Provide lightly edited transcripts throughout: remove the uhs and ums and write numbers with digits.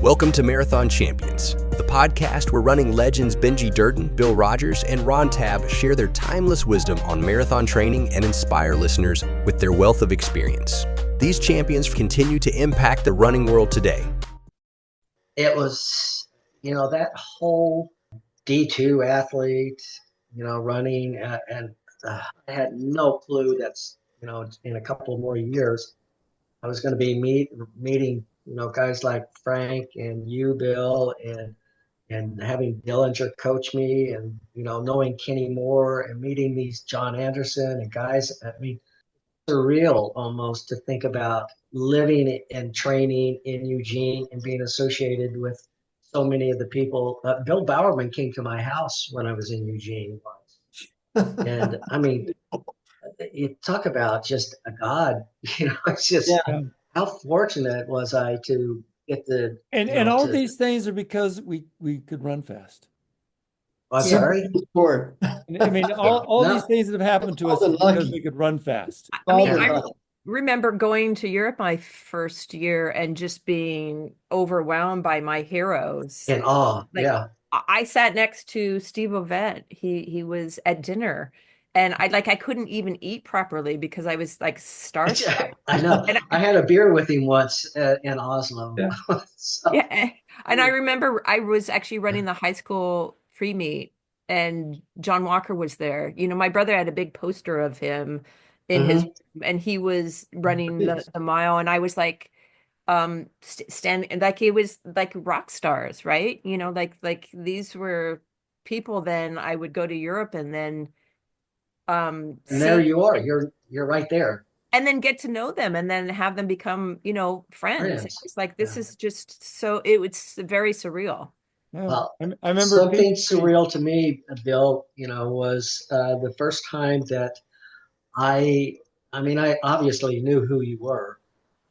Welcome to Marathon Champions, the podcast where running legends Benji Durden, Bill Rogers, and Ron Tabb share their timeless wisdom on marathon training and inspire listeners with their wealth of experience. These champions continue to impact the running world today. It was, that whole D2 athlete, running, and I had no clue that's, in a couple more years, I was going to be meeting, guys like Frank and you, Bill, and having Dillinger coach me, and knowing Kenny Moore and meeting these John Anderson and guys. I mean, surreal almost to think about living and training in Eugene and being associated with so many of the people. Bill Bowerman came to my house when I was in Eugene once, and I mean, you talk about just a God. It's just how fortunate was I to get the and all these things are because we could run fast. I'm sorry. I mean, all these things that have happened to us because we could run fast. I remember going to Europe my first year and just being overwhelmed by my heroes. In awe, I sat next to Steve Ovett. He was at dinner. And I couldn't even eat properly because I was starstruck. I know. And I had a beer with him once in Oslo. Yeah. Yeah. And I remember I was actually running the high school free meet, and John Walker was there. My brother had a big poster of him in his, and he was running the mile, and I was standing like it was like rock stars, right? Like these were people. Then I would go to Europe, and then. And there you are. You're right there. And then get to know them, and then have them become, friends. It's like this is just so. It's very surreal. Yeah. Well, I remember something surreal to me, Bill. Was the first time that I obviously knew who you were,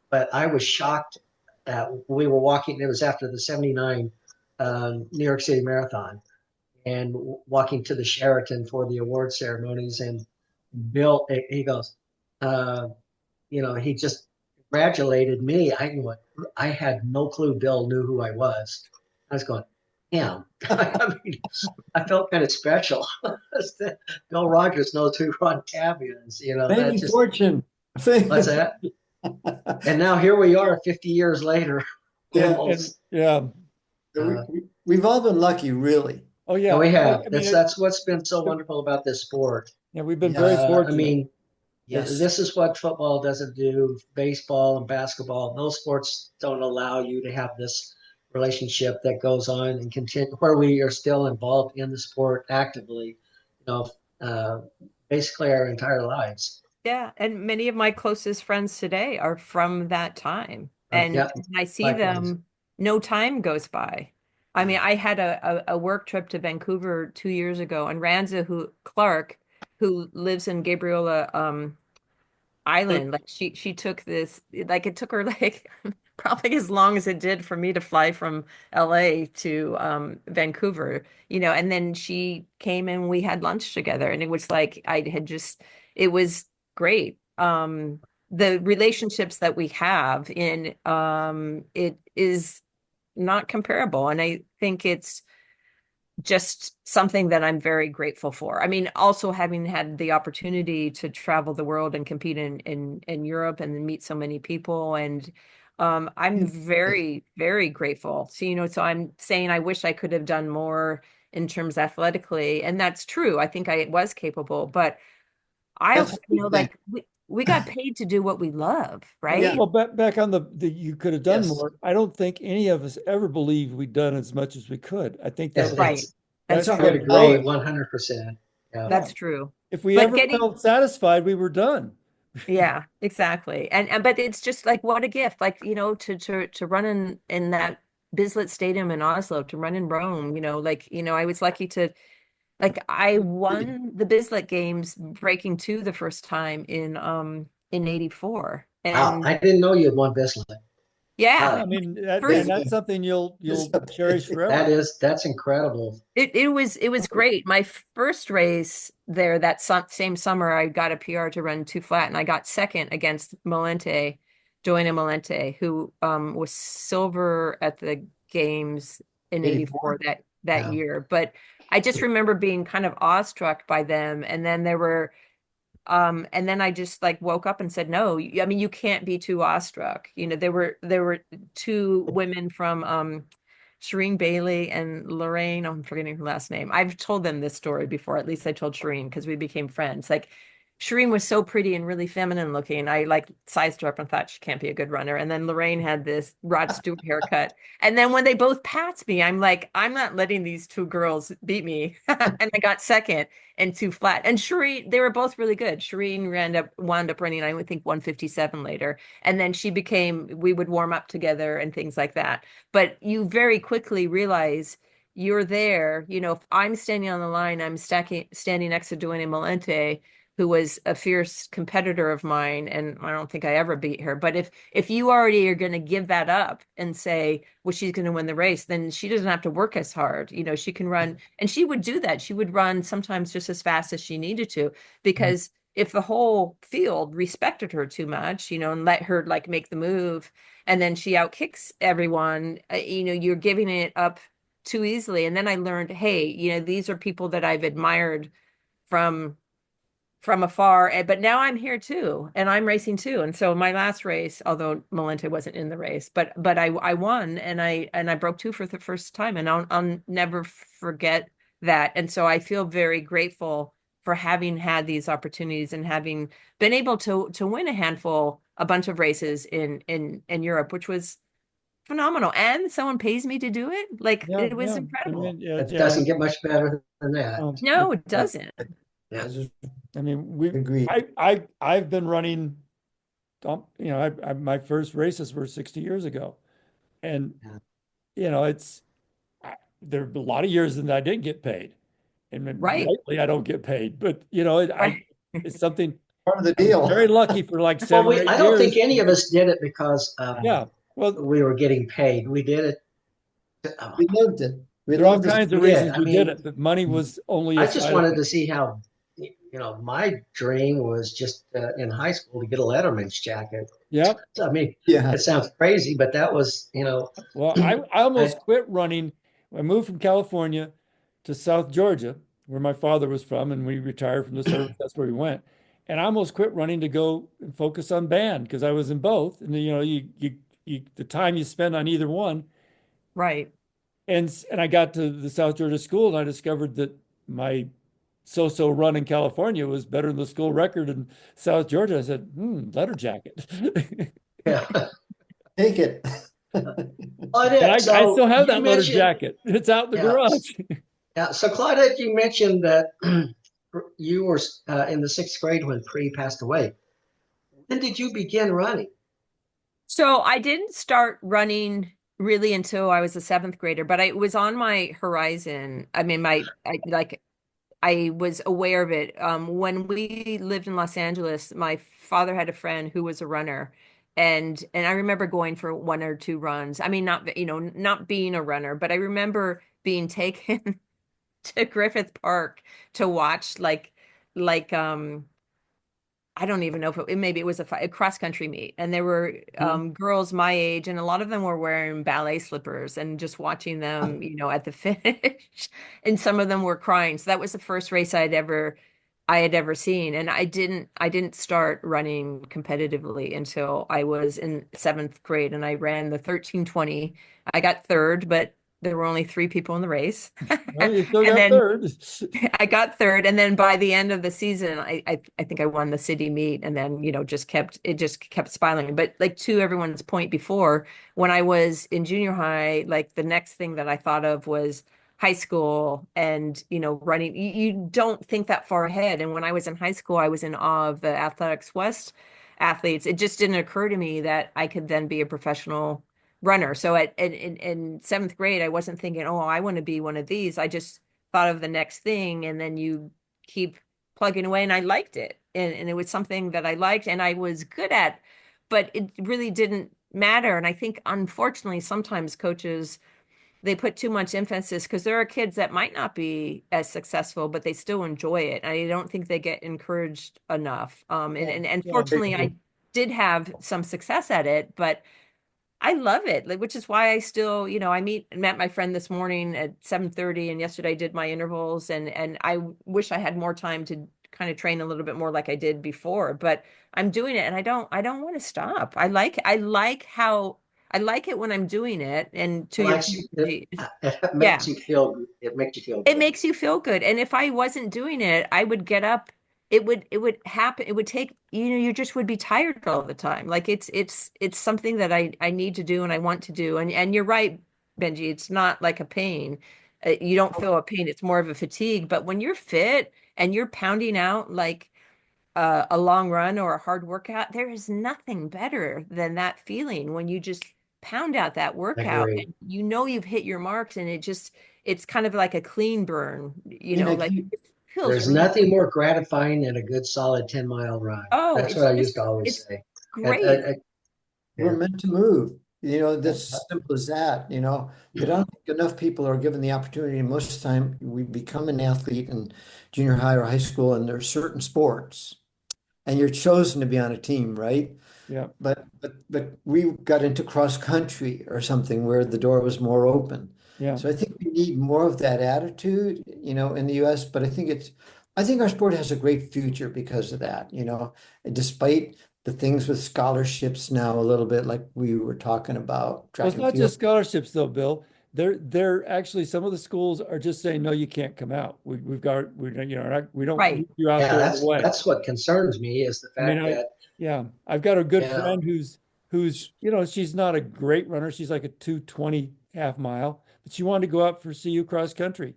but I was shocked that we were walking. It was after the '79 New York City Marathon. And walking to the Sheraton for the award ceremonies, and Bill, he goes, he just congratulated me. I had no clue Bill knew who I was. I was going, damn. I felt kind of special. Bill Rogers knows who Ron Tabb is. Maybe fortune. What's that? And now here we are, 50 years later. We've all been lucky, really. Oh yeah, we have. That's what's been so wonderful about this sport. Yeah, we've been very fortunate. This is what football doesn't do. Baseball and basketball, those sports don't allow you to have this relationship that goes on and continue, where we are still involved in the sport actively, basically our entire lives. Yeah, and many of my closest friends today are from that time, and when I see them, no time goes by. I mean, I had a work trip to Vancouver 2 years ago, and Ranza Clark, who lives in Gabriola Island, she took this, it took her probably as long as it did for me to fly from LA to Vancouver, and then she came and we had lunch together, and it was it was great. The relationships that we have it is not comparable. And I think it's just something that I'm very grateful for. I mean, also having had the opportunity to travel the world and compete in Europe and meet so many people. And I'm very, very grateful. So I'm saying I wish I could have done more in terms athletically. And that's true. I think I was capable, but I also we got paid to do what we love, right? Yeah. Well, back on the you could have done more. I don't think any of us ever believed we'd done as much as we could. I think that's right. That's I would agree 100%. Yeah. That's true. If we felt satisfied, we were done. Yeah, exactly. And but it's just what a gift, to run in that Bislett Stadium in Oslo, to run in Rome, I was lucky to. I won the Bislett Games breaking 2 the first time in '84. And wow, I didn't know you had won Bislett. Yeah, I mean that's something you'll cherish forever. That's incredible. It was great. My first race there that same summer, I got a PR to run 2 flat, and I got second against Joanna Malente, who was silver at the games in 84? 84 that Yeah. year. But I just remember being kind of awestruck by them. And then and then I just like woke up and said, no, I mean, you can't be too awestruck. There were two women from Shireen Bailey and Lorraine. Oh, I'm forgetting her last name. I've told them this story before. At least I told Shireen because we became friends. Like Shireen was so pretty and really feminine looking. I like sized her up and thought she can't be a good runner. And then Lorraine had this Rod Stewart haircut. And then when they both passed me, I'm like, I'm not letting these two girls beat me. And I got second and too flat. And Shireen, they were both really good. Shireen wound up running, I would think 157 later. And then we would warm up together and things like that. But you very quickly realize you're there. If I'm standing on the line, I'm standing next to Duane Malente, who was a fierce competitor of mine, and I don't think I ever beat her. But if you already are going to give that up and say, well, she's going to win the race, then she doesn't have to work as hard. She can run, and she would do that. She would run sometimes just as fast as she needed to, because if the whole field respected her too much, and let her like make the move, and then she outkicks everyone, you're giving it up too easily. And then I learned, hey, these are people that I've admired from afar, but now I'm here too, and I'm racing too. And so my last race, although Malente wasn't in the race, but I won, and I broke two for the first time, and I'll never forget that. And so I feel very grateful for having had these opportunities and having been able to win a bunch of races in Europe, which was phenomenal. And someone pays me to do it. Like it was incredible. I mean, It doesn't get much better than that. No, it doesn't. Yeah. I mean, Agreed. I've been running, my first races were 60 years ago. And, there are a lot of years that I didn't get paid. And Right. lately I don't get paid, but it's something Part of the deal. I'm very lucky for like 7 or 8 years. I don't think any of us did it because we were getting paid. We did it. We loved it. There are all kinds of reasons we did it, but money was only. I just wanted to see how, my dream was just in high school to get a Letterman's jacket. Yeah. I mean, Yeah. it sounds crazy, but that was, Well, I almost quit running. I moved from California to South Georgia, where my father was from, and we retired from the service. That's where we went. And I almost quit running to go and focus on band because I was in both. And the time you spend on either one. Right. And I got to the South Georgia school, and I discovered that my so-so run in California was better than the school record in South Georgia. I said, letter jacket. Yeah. Take it. I still have that letter jacket. It's out in the garage. Yeah. So Claudette, you mentioned that you were in the 6th grade when Pre passed away. When did you begin running? So I didn't start running really until I was a 7th grader, but it was on my horizon. I mean, I was aware of it. When we lived in Los Angeles, my father had a friend who was a runner. And I remember going for 1 or 2 runs. I mean, not being a runner, but I remember being taken to Griffith Park to watch I don't even know if maybe it was a cross country meet, and there were girls my age, and a lot of them were wearing ballet slippers, and just watching them, at the finish, and some of them were crying. So that was the first race I had ever seen, and I didn't start running competitively until I was in 7th grade, and I ran the 13:20. I got third, but there were only 3 people in the race. Well, you still got third. I got third, and then by the end of the season, I think I won the city meet, and then just kept spiraling. But like to everyone's point before, when I was in junior high, like the next thing that I thought of was high school and running. You don't think that far ahead. And when I was in high school, I was in awe of the Athletics West athletes. It just didn't occur to me that I could then be a professional runner. So in 7th grade, I wasn't thinking, oh, I want to be one of these. I just thought of the next thing, and then you keep plugging away, and I liked it. And it was something that I liked and I was good at, but it really didn't matter. And I think, unfortunately, sometimes coaches, they put too much emphasis because there are kids that might not be as successful, but they still enjoy it. I don't think they get encouraged enough. And fortunately, I did have some success at it, but I love it, like, which is why I still, I met my friend this morning at 7:30, and yesterday I did my intervals, and I wish I had more time to kind of train a little bit more like I did before, but I'm doing it and I don't want to stop. I like it when I'm doing it, and to It your likes you, point, it yeah, makes you feel, it makes you feel it good. makes you feel good. And if I wasn't doing it, I would get up. It would happen. It would take, you just would be tired all the time. Like it's something that I need to do and I want to do. And you're right, Benji, it's not like a pain. You don't feel a pain. It's more of a fatigue. But when you're fit and you're pounding out like a long run or a hard workout, there is nothing better than that feeling when you just pound out that I workout agree. and you've hit your marks, and it's kind of like a clean burn, like it feels There's really nothing more gratifying than a good solid 10-mile run. oh, That's what I used to always say. great. We're Yeah. meant to move. That's simple as that, But I don't think enough people are given the opportunity. Most of the time, we become an athlete in junior high or high school, and there are certain sports, and you're chosen to be on a team, right? Yeah. But we got into cross country or something where the door was more open. Yeah. So I think we need more of that attitude, in the US. But I think our sport has a great future because of that, despite the things with scholarships now a little bit like we were talking about Well, track it's and not field. just scholarships though, Bill. They're actually, some of the schools are just saying, no, you can't come out. We don't Right. need you out Yeah, there in the way. that's what concerns me is the I mean, fact that, yeah, I've got a good yeah, friend who's, she's not a great runner. She's like a 2:20 half mile, but she wanted to go out for CU cross country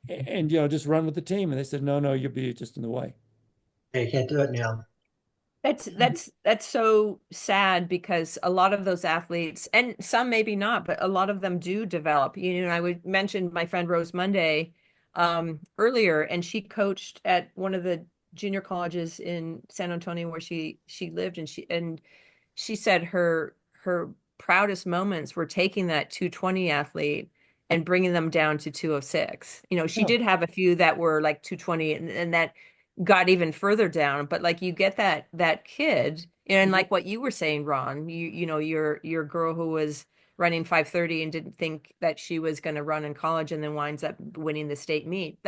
and, just run with the team. And they said, no, you'll be just in the way. you can't do it now. That's so sad, because a lot of those athletes, and some maybe not, but a lot of them do develop. And I would mention my friend Rose Monday earlier, and she coached at one of the junior colleges in San Antonio where she lived, and she said her proudest moments were taking that 220 athlete and bringing them down to 206. She Oh, did have a few that were like 220, and that got even further down, but like you get that kid, and like what you were saying, Ron, your girl who was running 5:30 and didn't think that she was going to run in college and then winds up winning the state meet.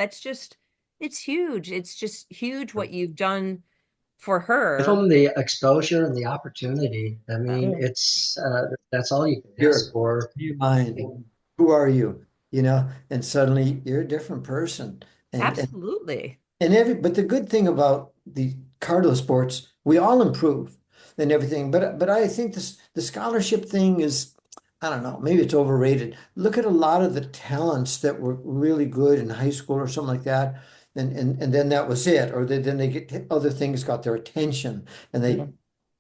It's huge. It's just huge what you've done for Give her. them the exposure and the opportunity. I mean, yeah. that's all you can ask Your for. your mind, who are you? And suddenly you're a different person. And Absolutely. but the good thing about the cardio sports, we all improve and everything. But I think the scholarship thing is, I don't know, maybe it's overrated. Look at a lot of the talents that were really good in high school or something like that, and then that was it. Or then they get other things got their attention and Yeah. they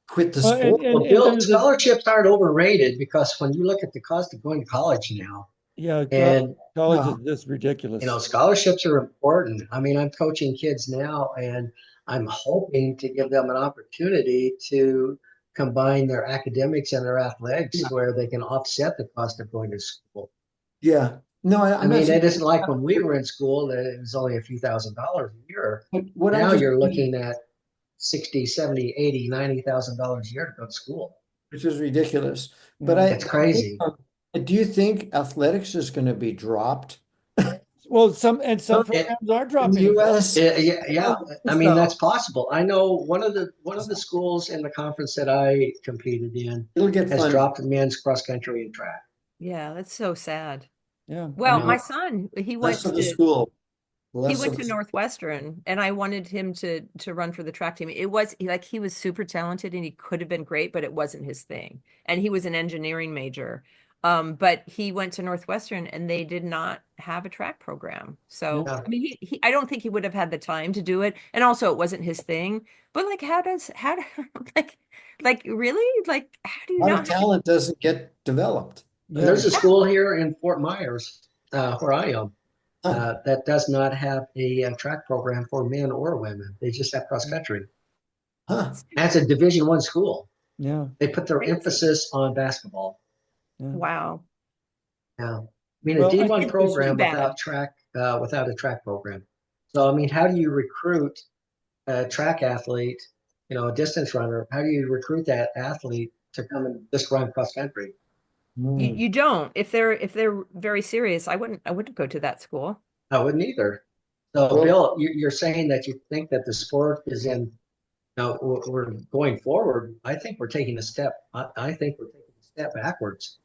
quit the Well, sport. Well, and Bill, there's scholarships aren't overrated because when you look at the cost of going to college now, and college is No, just ridiculous. scholarships are important. I mean, I'm coaching kids now, and I'm hoping to give them an opportunity to combine their academics and their athletics yeah, where they can offset the cost of going to school. yeah. No, I I'm not mean, saying. it isn't like when we were in school that it was only a few $1,000s a year. But what I'm Now just you're looking at 60, 70, 80, $90,000 a year to go to school. which is ridiculous. But Yeah. It's crazy. do you think athletics is going to be dropped Well, some It, programs are in the dropping it. US? yeah. I mean, So that's possible. I know one of the schools in the conference that I competed in it'll get has funded. dropped men's cross country and track. Yeah, that's so sad. Yeah. I Well, mean, my Now, son, Less of the school, he less went of to the. Northwestern, and I wanted him to run for the track team. It was like he was super talented and he could have been great, but it wasn't his thing. And he was an engineering major. But he went to Northwestern and they did not have a track program. So, yeah. I mean, I don't think he would have had the time to do it. And also it wasn't his thing. But like, like, really? Like, how do you A lot of not have talent doesn't get developed. yeah. There's a school here in Fort Myers, where I am, Huh, that does not have a track program for men or women. They just have cross country. huh. And it's a Division I school. Yeah. They put their crazy? emphasis on basketball. Yeah. Wow. Yeah. I mean, a Well, I D1 think there's Too program bad. without a track program. So, I mean, how do you recruit a track athlete, a distance runner? How do you recruit that athlete to come and just run cross country. You don't. If they're very serious, I wouldn't go to that school. I wouldn't either. So, Well- Bill, you're saying that you think that the sport is in. Now we're going forward. I think we're taking a step. I think we're taking a step backwards.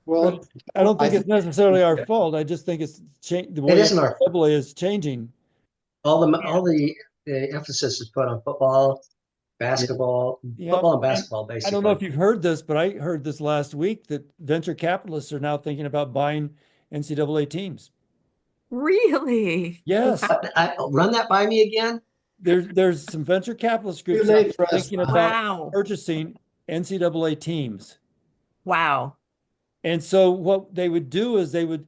Well, I don't think I it's necessarily our fault. I just think it's the way It isn't our fault. NCAA is changing. All the emphasis is put on football, basketball, Yeah, football and and basketball, basically. I don't know if you've heard this, but I heard this last week that venture capitalists are now thinking about buying NCAA teams. Really? Yes, Run that by me again. there's some venture capitalist Too groups late for us. thinking about Wow. purchasing NCAA teams. Wow. And so what they would do is the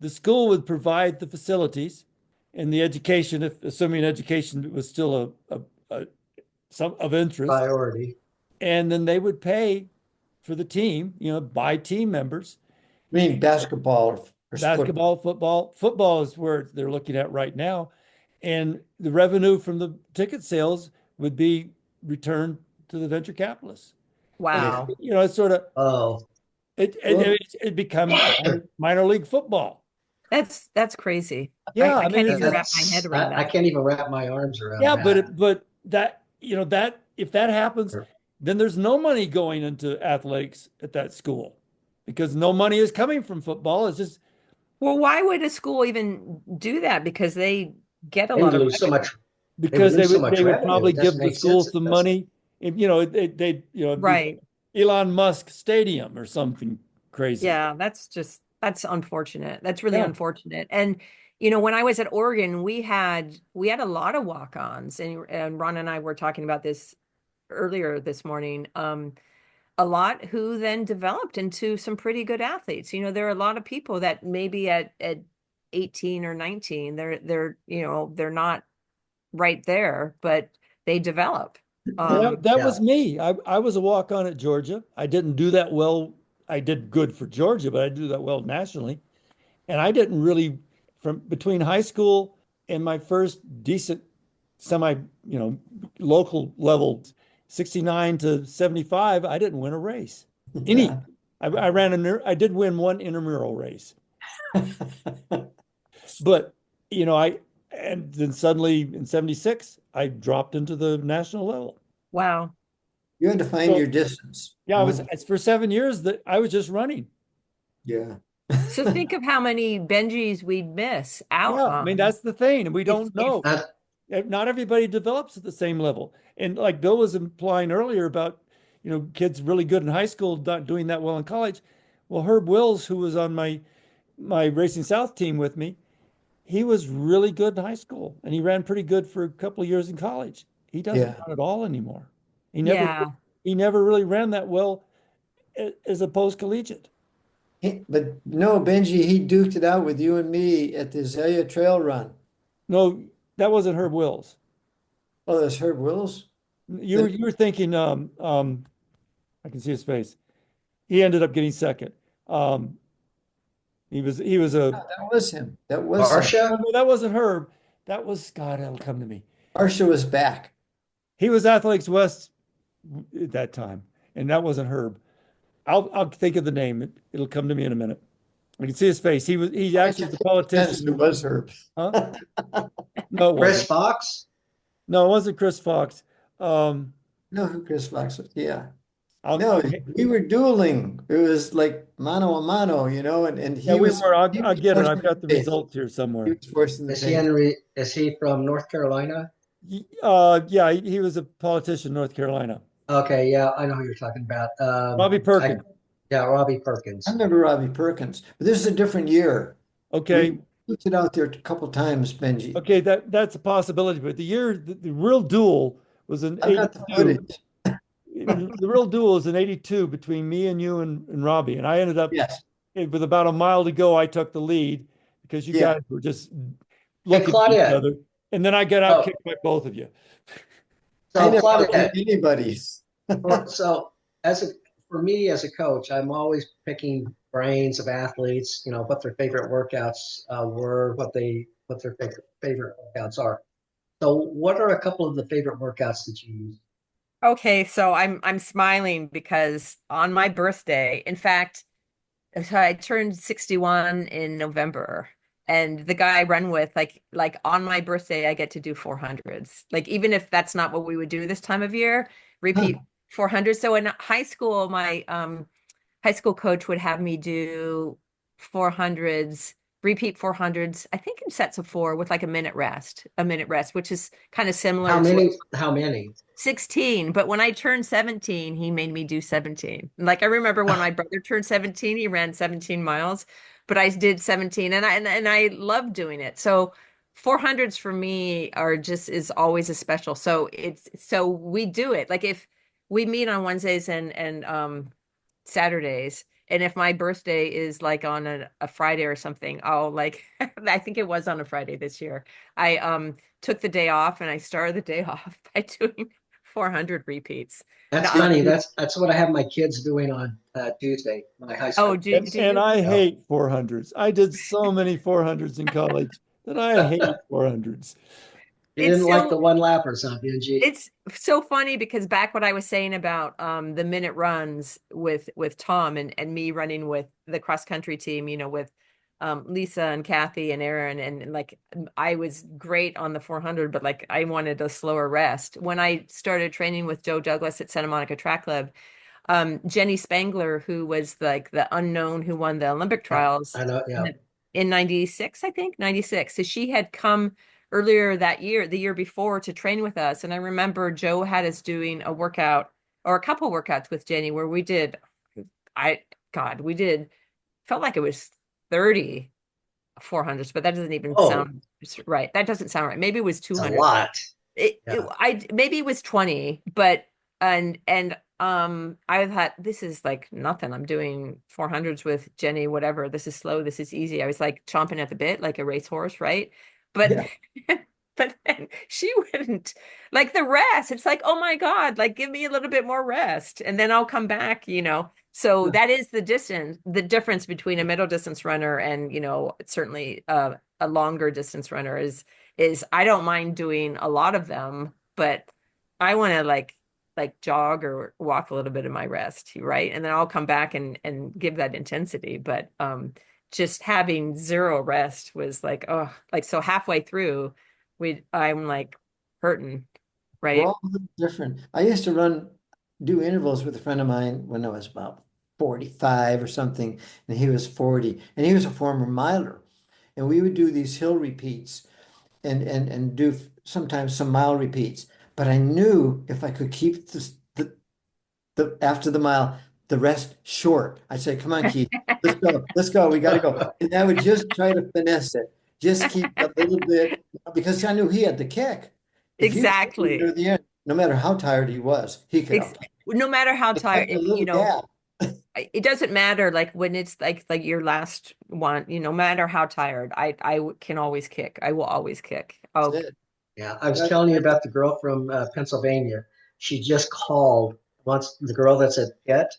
school would provide the facilities and the education, if assuming education was still a some of interest, Priority. and then they would pay for the team, buy team members. I mean basketball or Basketball, football. Football is where they're looking at right now. And the revenue from the ticket sales would be returned to the venture capitalists. Wow. It's sort of Oh, it becomes minor league football. That's crazy. Yeah, I can't even wrap that's- my head around I that. can't even wrap my arms around Yeah, that. but that that if that happens, Sure. then there's no money going into athletics at that school because no money is coming from football. It's just Well, why would a school even do that? Because they get a They lot of lose so revenue. much. because lose so much they would revenue. probably It give doesn't the make school sense. some It doesn't. money. If, they it'd be Right. Elon Musk Stadium or something crazy. Yeah, that's unfortunate. That's really Yeah. unfortunate. And when I was at Oregon, we had a lot of walk-ons, and Ron and I were talking about this earlier this morning. A lot who then developed into some pretty good athletes. There are a lot of people that maybe at 18 or 19, they're not right there, but they develop. That Yeah. was me. I was a walk-on at Georgia. I didn't do that well. I did good for Georgia, but I didn't do that well nationally. And I didn't really, from between high school and my first decent semi, local level, 69 to 75, I didn't win a race. Yeah. I did win one intramural race, but and then suddenly in 76, I dropped into the national level. Wow. You had to find your distance. Yeah, it's for 7 years that I was just running. Yeah. So think of how many Benjis we'd miss out Yeah, I mean, that's the thing. And we don't know. Not everybody develops at the same level. And like Bill was implying earlier about, kids really good in high school, not doing that well in college. Well, Herb Wills, who was on my Racing South team with me, he was really good in high school and he ran pretty good for a couple of years in college. He doesn't run at all anymore. He never really ran that well as a post-collegiate. But no, Benji, he duked it out with you and me at the Azalea Trail Run. No, that wasn't Herb Wills. Oh, that's Herb Wills? You were thinking, I can see his face. He ended up getting second. He was a. That was him. That was Barsha? No, that wasn't Herb. That was God. It'll come to me. Barsha was back. He was Athletics West at that time, and that wasn't Herb. I'll think of the name. It'll come to me in a minute. I can see his face. He actually was a politician. It was Herb. Huh? No, it Chris wasn't. Fox? No, it wasn't Chris Fox. No, who Chris Fox was. Yeah. I'll- No, we were dueling. It was like mano a mano, and he yeah, we was. were. I'll he was get it. forcing I've got the pace. results here He somewhere. was forcing the Is he pace. Is he from North Carolina? Yeah, he was a politician in North Carolina. Okay, yeah, I know who you're talking about. Robbie Perkins. Yeah, Robbie Perkins. I remember Robbie Perkins, but this is a different year. Okay. We looked it out there a couple times, Benji. Okay, that's a possibility, but the real duel was in I've got the 82. footage. The real duel is in 82 between me and you and Robbie. And I ended up Yes. with about a mile to go, I took the lead because you Yeah. guys were just looking at each Claudette. other. And then I got out kicked by both of you. So I never Claudette, beat anybody. so for me as a coach, I'm always picking brains of athletes, what their favorite workouts were, what their favorite workouts are. So what are a couple of the favorite workouts that you use? Okay, so I'm smiling because on my birthday, in fact, so I turned 61 in November, and the guy I run with, like on my birthday, I get to do 400s. Like even if that's not what we would do this time of year, Huh. repeat 400. So in high school, my high school coach would have me do 400s, repeat 400s, I think in sets of four with like a minute rest, which is kind of How similar to many? How many? 16. But when I turned 17, he made me do 17. Like I remember when my brother turned 17, he ran 17 miles, but I did 17 and I loved doing it. So 400s for me are just is always a special. So so we do it. Like if we meet on Wednesdays and Saturdays, and if my birthday is like on a Friday or something, I'll like I think it was on a Friday this year. I took the day off and I started the day off by doing 400 repeats. That's No, funny. That's what I have my kids doing on Tuesday. My high oh, school And, kids. do and you? I So, hate 400s. I did so many 400s in college that I hate 400s. you It's didn't like so the one lappers, huh, Benji? it's so funny because back what I was saying about the minute runs with Tom and me running with the cross country team, with Lisa and Kathy and Aaron and like I was great on the 400, but like I wanted a slower rest. When I started training with Joe Douglas at Santa Monica Track Club, Jenny Spangler, who was like the unknown who won the Olympic Yeah, trials I know. in, Yeah, in 96, I think, 96. So she had come earlier that year, the year before, to train with us. And I remember Joe had us doing a workout or a couple workouts with Jenny where we did, I, God, we did, felt like it was 30 400s, but that doesn't even oh, sound right. That doesn't sound right. Maybe it was it's a 200. lot. Yeah. I maybe it was 20, but and I thought this is like nothing. I'm doing 400s with Jenny, whatever. This is slow, this is easy. I was like chomping at the bit like a racehorse, right? But Yeah. but then she wouldn't like the rest. It's like, oh my God, like give me a little bit more rest and then I'll come back. So that is the difference between a middle distance runner and, certainly a longer distance runner is I don't mind doing a lot of them, but I want to like jog or walk a little bit of my rest, right? And then I'll come back and give that intensity. But just having zero rest was like, oh, like so halfway through, I'm like hurting, We're right? all a little different. I used to do intervals with a friend of mine when I was about 45 or something, and he was 40, and he was a former miler. And we would do these hill repeats and do sometimes some mile repeats. But I knew if I could keep the after the mile, the rest short. I'd say, come on, Keith, let's go, we gotta go. And I would just try to finesse it, just keep a little bit, because I knew he had the kick. If he was near Exactly. the end, no matter how tired he was, he could Ex no matter how just have tired, a if little gap. it doesn't matter like when it's like your last one, no matter how tired, can always kick. I will always kick. That's Oh, it. Yeah, I was That, telling you that, about the girl from Pennsylvania. She just called once. The girl that's at Pitt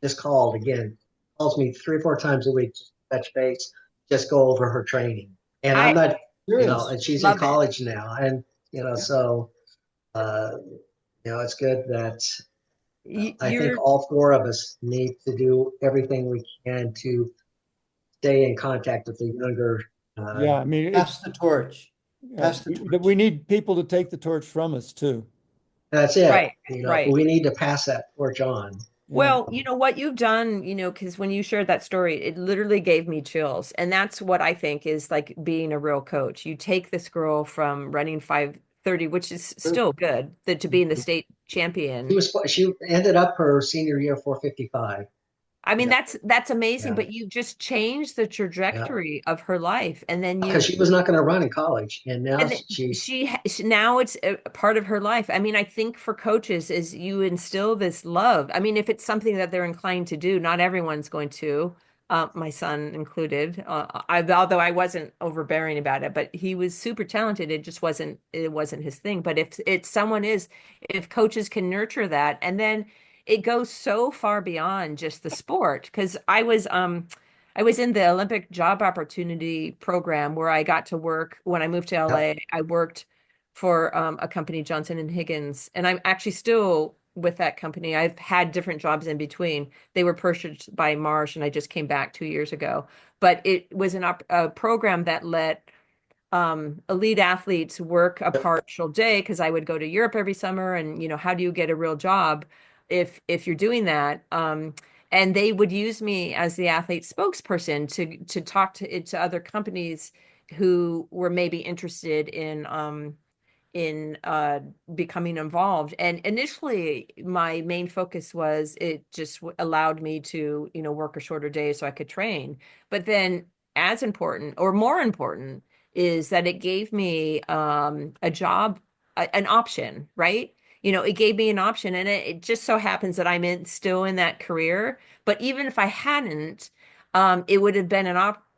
just called again. Calls me 3 or 4 times a week, just touch base, just go over her training. And I'm I not, serious. and she's in love it. college now, and so uh, it's good that I think You're all four of us need to do everything we can to stay in contact with the younger. Yeah, I mean, Pass the torch. Pass the we torch. need people to take the torch from us too. That's it. right, right. We need to pass that torch on. Yeah. Well, what you've done, because when you shared that story, it literally gave me chills. And that's what I think is like being a real coach. You take this girl from running 5:30, which is still good, to being the state champion. She ended up her senior year 4:55. I mean, Yeah, that's amazing, yeah, but you just changed the yeah. trajectory of her life. And then Because she was not going to run in college, and now and she's now it's a part of her life. I mean, I think for coaches is you instill this love. I mean, if it's something that they're inclined to do, not everyone's going to, my son included. Although I wasn't overbearing about it, but he was super talented. It wasn't his thing. But if coaches can nurture that, and then it goes so far beyond just the sport. Because I was in the Olympic job opportunity program where I got to work when I moved to yeah, LA. I worked for a company, Johnson and Higgins, and I'm actually still with that company. I've had different jobs in between. They were purchased by Marsh, and I just came back 2 years ago. But it was a program that let elite athletes work a partial day, because I would go to Europe every summer, and how do you get a real job if you're doing that? And they would use me as the athlete spokesperson to talk to other companies who were maybe interested in becoming involved. And initially, my main focus was it just allowed me to, work a shorter day so I could train. But then, as important or more important, is that it gave me a job, an option, right? It gave me an option, and it just so happens that I'm still in that career. But even if I hadn't, it would have been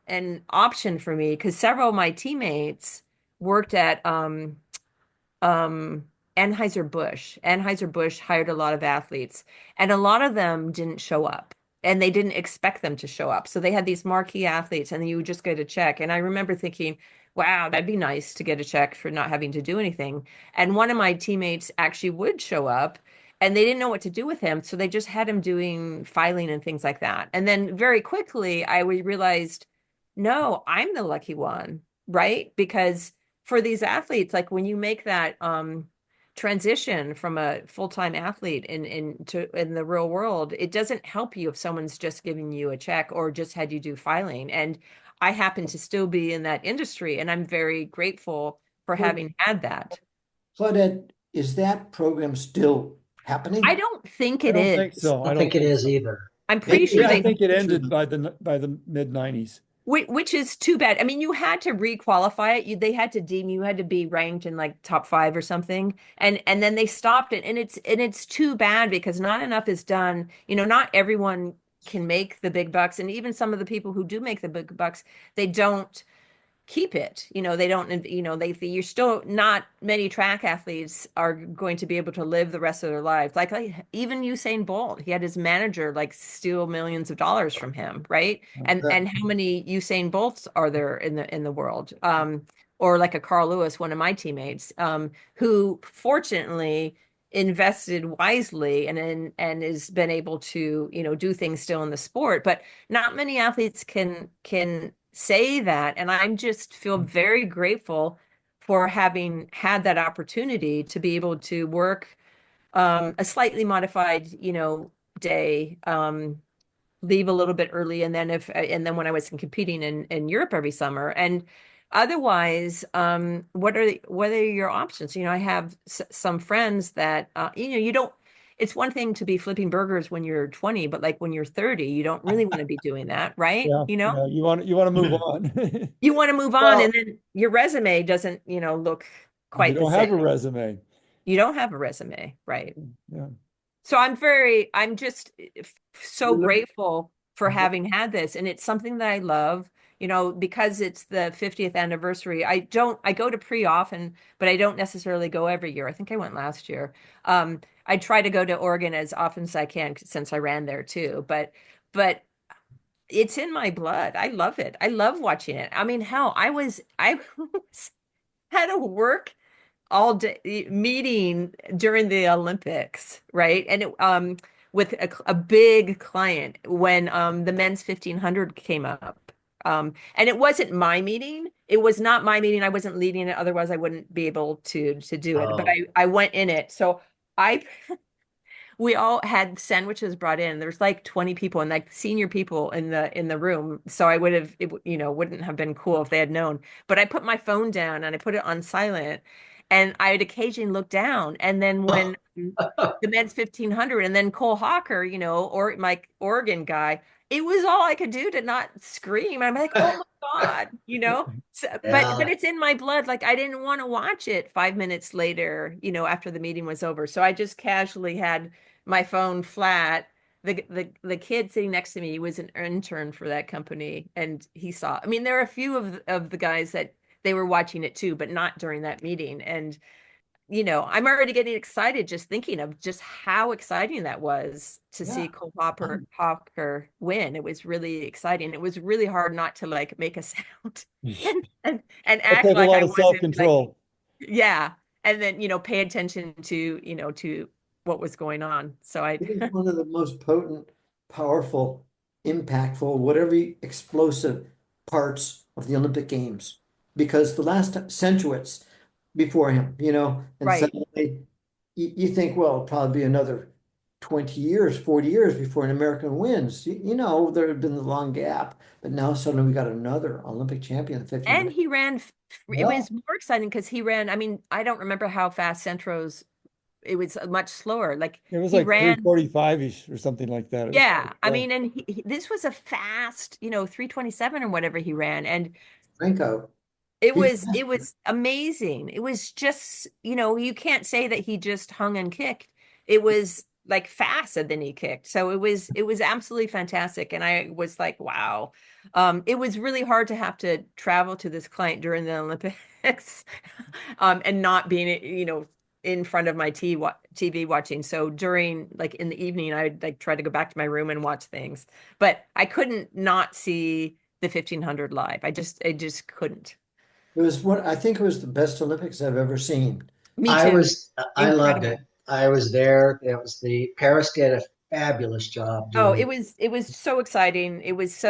an option for me, because several of my teammates worked at Anheuser-Busch. Anheuser-Busch hired a lot of athletes, and a lot of them didn't show up, and they didn't expect them to show up. So they had these marquee athletes, and you would just get a check. And I remember thinking, wow, that'd be nice to get a check for not having to do anything. And one of my teammates actually would show up, and they didn't know what to do with him. So they just had him doing filing and things like that. And then very quickly, I realized, no, I'm the lucky one, right? Because for these athletes, like when you make that transition from a full-time athlete in the real world, it doesn't help you if someone's just giving you a check or just had you do filing. And I happen to still be in that industry, and I'm very grateful for having had that. Claudette, is that program still happening? I don't think it I don't is. think so. I don't think it is either. I'm pretty sure I think it ended by the mid-90s. Which is too bad. I mean, you had to re-qualify it. They had to deem you had to be ranked in like top 5 or something, and then they stopped it. And it's too bad, because not enough is done. Not everyone can make the big bucks, and even some of the people who do make the big bucks, they don't keep it. They don't, you're still, not many track athletes are going to be able to live the rest of their lives. Like even Usain Bolt, he had his manager like steal millions of dollars from him, right? And how many Usain Bolts are there in the world? Or like a Carl Lewis, one of my teammates, who fortunately invested wisely and has been able to, do things still in the sport. But not many athletes can say that. And I just feel very grateful for having had that opportunity to be able to work a slightly modified, day, leave a little bit early, and then when I was competing in Europe every summer. And otherwise, what are your options? I have some friends that you don't. It's one thing to be flipping burgers when you're 20, but like when you're 30, you don't really want to be doing that, right? Yeah, yeah, you want to move on. You want to move on, and then your resume doesn't, look quite the same. You don't have a resume. You don't have a resume, right? Yeah. So I'm just so grateful for having had this, and it's something that I love, because it's the 50th anniversary. I go to pre often, but I don't necessarily go every year. I think I went last year. I try to go to Oregon as often as I can, since I ran there too, but it's in my blood. I love it. I love watching it. I mean, hell, I was had to work all day meeting during the Olympics, right? And it with a big client when the men's 1500 came up. And it wasn't my meeting. It was not my meeting. I wasn't leading it. Otherwise, I wouldn't be able to do it. But I went in it. So we all had sandwiches brought in. There's like 20 people and like senior people in the room. So I wouldn't have been cool if they had known. But I put my phone down and I put it on silent. And I'd occasionally look down. And then when the men's 1500 and then Cole Hawker, or my Oregon guy, it was all I could do to not scream. I'm like, oh my God, So, Yeah. but it's in my blood. Like I didn't want to watch it 5 minutes later, after the meeting was over. So I just casually had my phone flat. The kid sitting next to me was an intern for that company, and he saw. I mean, there are a few of the guys that they were watching it too, but not during that meeting. And I'm already getting excited just thinking of just how exciting that was to see Cole Hawker win. It was really exciting. It was really hard not to like make a sound and act like I wasn't self-control. Like, yeah. And then, pay attention to what was going on. So I It is one of the most potent, powerful, impactful, whatever explosive parts of the Olympic Games. Because the last Centuits before him, and right. suddenly you think, well, it'll probably be another 20 years, 40 years before an American wins. There had been the long gap, but now suddenly we got another Olympic champion, the And 1500. he ran, it Yeah, was more exciting because he ran, I mean, I don't remember how fast Centros, it was much slower. Like It was he like ran, 345-ish or something like that. It was yeah. I slow. mean, and this was a fast, 327 or whatever he ran. And Franco. it He's was it was amazing. It was just, you can't say that he just hung and kicked. It was like faster than he kicked. So it was absolutely fantastic. And I was like, wow. It was really hard to have to travel to this client during the Olympics, and not being, in front of my TV watching. So during, like, in the evening, I'd like try to go back to my room and watch things, but I couldn't not see the 1500 live. I just couldn't. It was I think it was the best Olympics I've ever seen. Me too. I loved it. Incredible. I was there. It was Paris did a fabulous job Oh, doing. it was so exciting. It was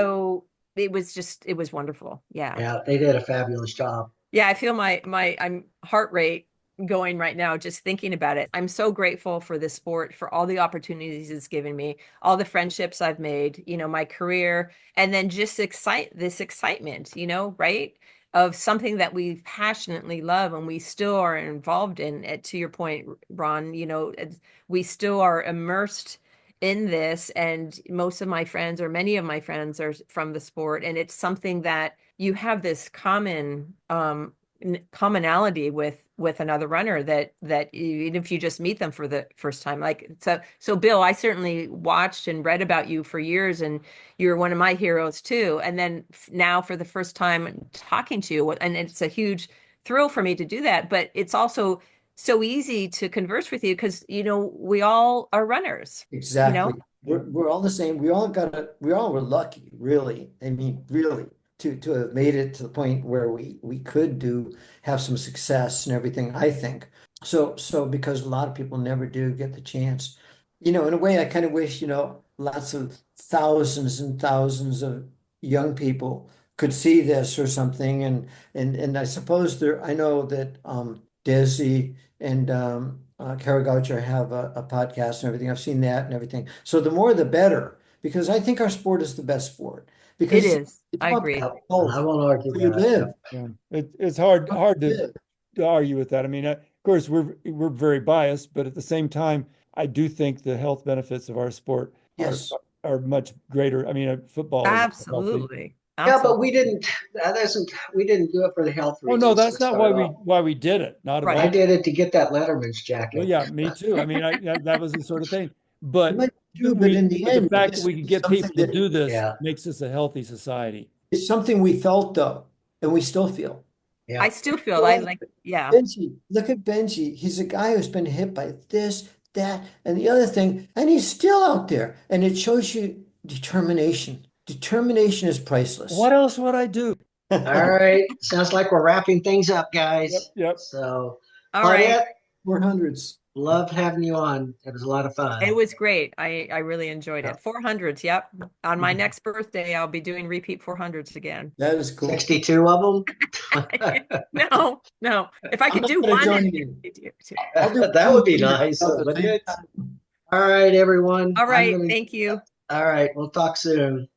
wonderful. Yeah. Yeah, they did a fabulous job. Yeah, I feel my I'm heart rate going right now just thinking about it. I'm so grateful for this sport, for all the opportunities it's given me, all the friendships I've made, my career, and then just this excitement, right? Of something that we passionately love and we still are involved in. To your point, Ron, we still are immersed in this, and most of my friends, or many of my friends, are from the sport, and it's something that you have this commonality with another runner, that even if you just meet them for the first time. Like, so Bill, I certainly watched and read about you for years, and you're one of my heroes too, and then now for the first time talking to you, and it's a huge thrill for me to do that, but it's also so easy to converse with you because we all are runners. Exactly. We're all the same. We all were lucky, really. I mean, really, to have made it to the point where we could have some success and everything, I think. So because a lot of people never do get the chance. In a way, I kind of wish, lots of thousands and thousands of young people could see this or something. And I suppose I know that Desi and Kara Goucher have a podcast and everything. I've seen that and everything. So the more the better, because I think our sport is the best sport. It Because is. it's I about agree. I health, won't argue where you that. live. Yeah, it's hard to argue with that. I mean, of course, we're very biased, but at the same time, I do think the health benefits of our sport Yes. are much greater. I mean, football is healthy. Absolutely. Yeah, but Absolutely. we didn't do it for the health Oh no, reasons to that's not start off. why we did it. Not at Right. I all. did it to get that Letterman's Well, jacket. yeah, me too. I mean, that was the sort of thing. It But might be true, but in the but the end, fact that this we can is get something people to do this Yeah, makes us a healthy society. it's something we felt though, and we still feel. yeah. I still feel I Well, like, yeah. Benji, look at Benji. He's a guy who's been hit by this, that, and the other thing, and he's still out there. And it shows you determination. Determination is priceless. What else would I do? All right. Sounds like we're wrapping things up, guys. Yep. So, All right. Claudette, 400s. loved having you on. It was a lot of fun. It was great. I really enjoyed Yeah. it. 400s. Yep. On my next birthday, I'll be doing repeat 400s again. That is cool. 62 of them. No. If I could do gonna one, join it'd you. be two. That would be nice, wouldn't it? All right, everyone. All right. Thank you. All right. We'll talk soon.